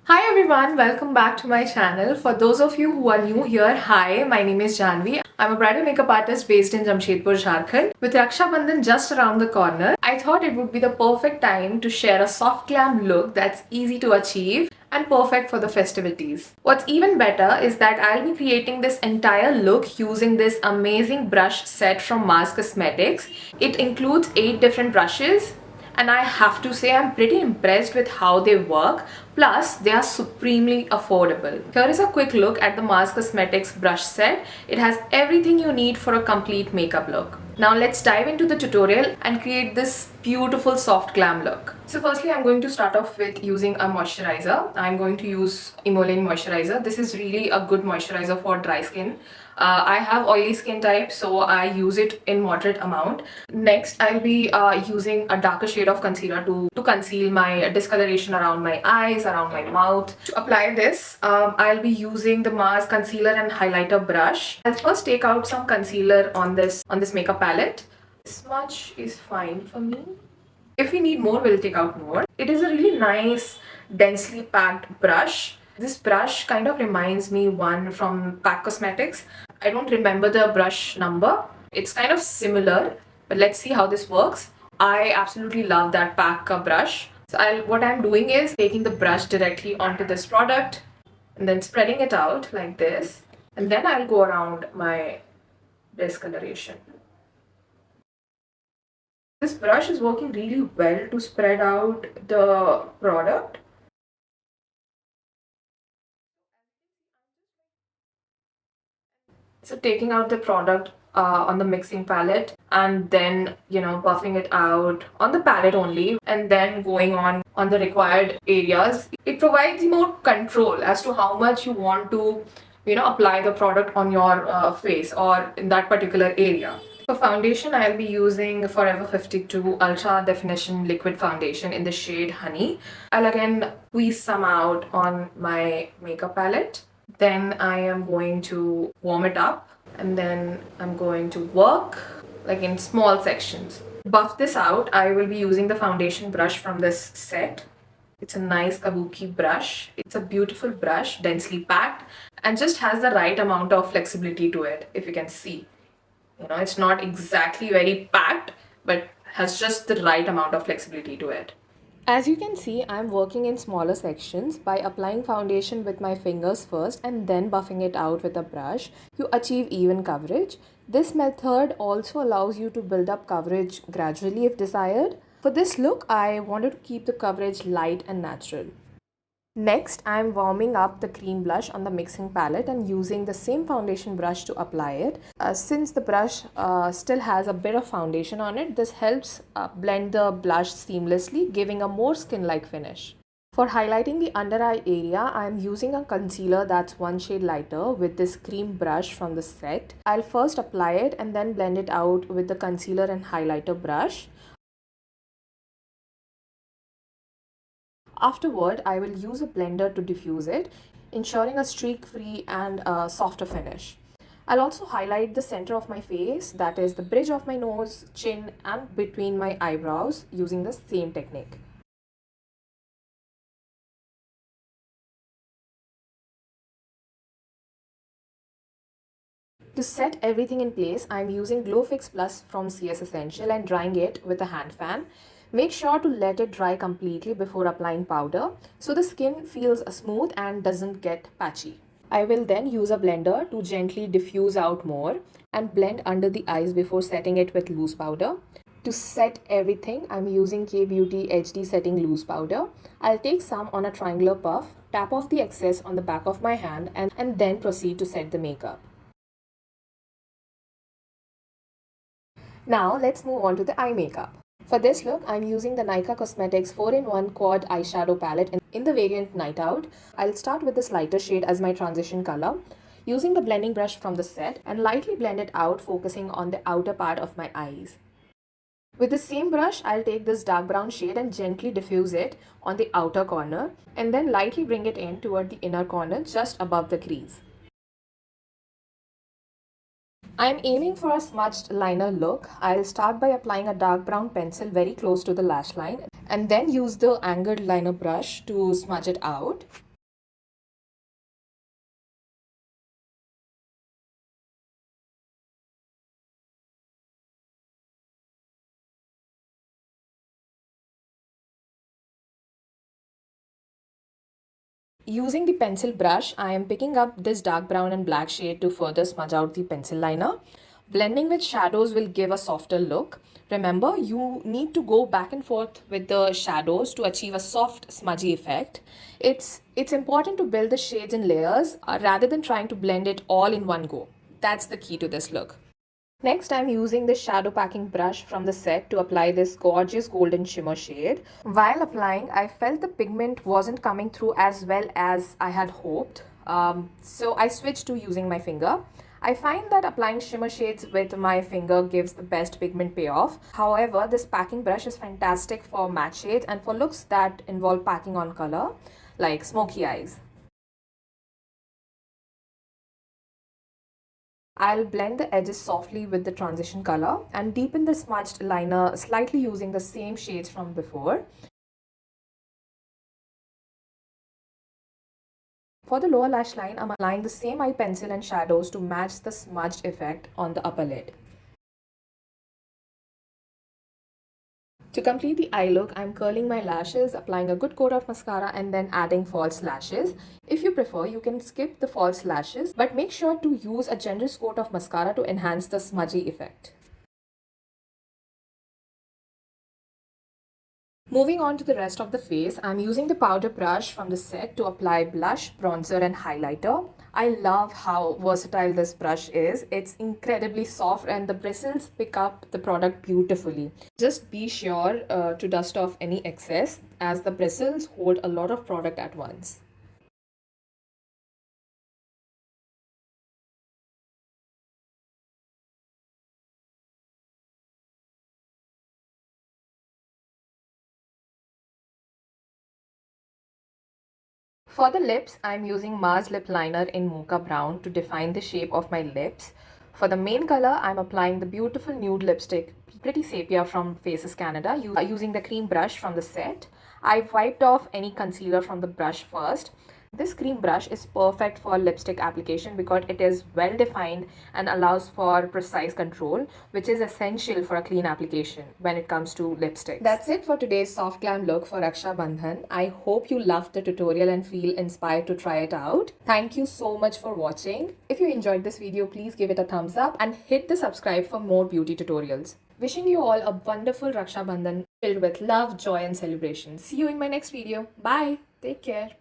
Hi everyone, welcome back to my channel. For those of you who are new here, hi, my name is Janvi. I'm a bridal makeup artist based in Jamshedpur, Jharkhand. With Rakshabandhan just around the corner, I thought it would be the perfect time to share a soft glam look that's easy to achieve and perfect for the festivities. What's even better is that I'll be creating this entire look using this amazing brush set from Mars Cosmetics. It includes 8 different brushes, and I have to say I'm pretty impressed with how they work. Plus, they are supremely affordable. Here is a quick look at the Mars Cosmetics brush set. It has everything you need for a complete makeup look. Now let's dive into the tutorial and create this beautiful soft glam look. So firstly, I'm going to start off with using a moisturizer. I'm going to use Emollient moisturizer. This is really a good moisturizer for dry skin. I have oily skin type, so I use it in moderate amount. Next, I'll be using a darker shade of concealer to conceal my discoloration around my eyes, around my mouth. To apply this, I'll be using the Mars concealer and highlighter brush. I'll first take out some concealer on this makeup palette. This much is fine for me. If we need more, we'll take out more. It is a really nice, densely packed brush. This brush kind of reminds me one from Pack Cosmetics. I don't remember the brush number. It's kind of similar, but let's see how this works. I absolutely love that Pack brush. So what I'm doing is taking the brush directly onto this product and then spreading it out like this. And then I'll go around my discoloration. This brush is working really well to spread out the product. So taking out the product on the mixing palette and then, buffing it out on the palette only and then going on the required areas. It provides you more control as to how much you want to, apply the product on your face or in that particular area. For foundation, I'll be using Forever 52 Ultra Definition Liquid Foundation in the shade Honey. I'll again squeeze some out on my makeup palette. Then I am going to warm it up and then I'm going to work like in small sections. Buff this out, I will be using the foundation brush from this set. It's a nice kabuki brush. It's a beautiful brush, densely packed, and just has the right amount of flexibility to it, if you can see. It's not exactly very packed, but has just the right amount of flexibility to it. As you can see, I'm working in smaller sections. By applying foundation with my fingers first and then buffing it out with a brush, you achieve even coverage. This method also allows you to build up coverage gradually if desired. For this look, I wanted to keep the coverage light and natural. Next, I am warming up the cream blush on the mixing palette and using the same foundation brush to apply it. Since the brush still has a bit of foundation on it, this helps blend the blush seamlessly, giving a more skin-like finish. For highlighting the under eye area, I am using a concealer that's one shade lighter with this cream brush from the set. I'll first apply it and then blend it out with the concealer and highlighter brush. Afterward, I will use a blender to diffuse it, ensuring a streak-free and softer finish. I'll also highlight the center of my face, that is the bridge of my nose, chin, and between my eyebrows using the same technique. To set everything in place, I'm using Glow Fix Plus from CS Essential and drying it with a hand fan. Make sure to let it dry completely before applying powder so the skin feels smooth and doesn't get patchy. I will then use a blender to gently diffuse out more and blend under the eyes before setting it with loose powder. To set everything, I'm using K-Beauty HD Setting Loose Powder. I'll take some on a triangular puff, tap off the excess on the back of my hand and then proceed to set the makeup. Now let's move on to the eye makeup. For this look, I'm using the Nykaa Cosmetics 4-in-1 Quad Eyeshadow Palette in the variant Night Out. I'll start with this lighter shade as my transition color, using the blending brush from the set and lightly blend it out, focusing on the outer part of my eyes. With the same brush, I'll take this dark brown shade and gently diffuse it on the outer corner and then lightly bring it in toward the inner corner just above the crease. I'm aiming for a smudged liner look. I'll start by applying a dark brown pencil very close to the lash line and then use the angled liner brush to smudge it out. Using the pencil brush, I am picking up this dark brown and black shade to further smudge out the pencil liner. Blending with shadows will give a softer look. Remember, you need to go back and forth with the shadows to achieve a soft, smudgy effect. It's important to build the shades in layers rather than trying to blend it all in one go. That's the key to this look. Next, I'm using this shadow packing brush from the set to apply this gorgeous golden shimmer shade. While applying, I felt the pigment wasn't coming through as well as I had hoped. So I switched to using my finger. I find that applying shimmer shades with my finger gives the best pigment payoff. However, this packing brush is fantastic for matte shades and for looks that involve packing on color, like smoky eyes. I'll blend the edges softly with the transition color and deepen the smudged liner slightly using the same shades from before. For the lower lash line, I'm applying the same eye pencil and shadows to match the smudged effect on the upper lid. To complete the eye look, I'm curling my lashes, applying a good coat of mascara and then adding false lashes. If you prefer, you can skip the false lashes, but make sure to use a generous coat of mascara to enhance the smudgy effect. Moving on to the rest of the face, I'm using the powder brush from the set to apply blush, bronzer and highlighter. I love how versatile this brush is. It's incredibly soft and the bristles pick up the product beautifully. Just be sure to dust off any excess as the bristles hold a lot of product at once. For the lips, I'm using Mars lip liner in mocha brown to define the shape of my lips. For the main color, I'm applying the beautiful nude lipstick Pretty Sepia from Faces Canada using the cream brush from the set. I've wiped off any concealer from the brush first. This cream brush is perfect for lipstick application because it is well defined and allows for precise control, which is essential for a clean application when it comes to lipstick. That's it for today's soft glam look for Rakshabandhan. I hope you loved the tutorial and feel inspired to try it out. Thank you so much for watching. If you enjoyed this video, please give it a thumbs up and hit the subscribe for more beauty tutorials. Wishing you all a wonderful Rakshabandhan filled with love, joy and celebration. See you in my next video. Bye. Take care.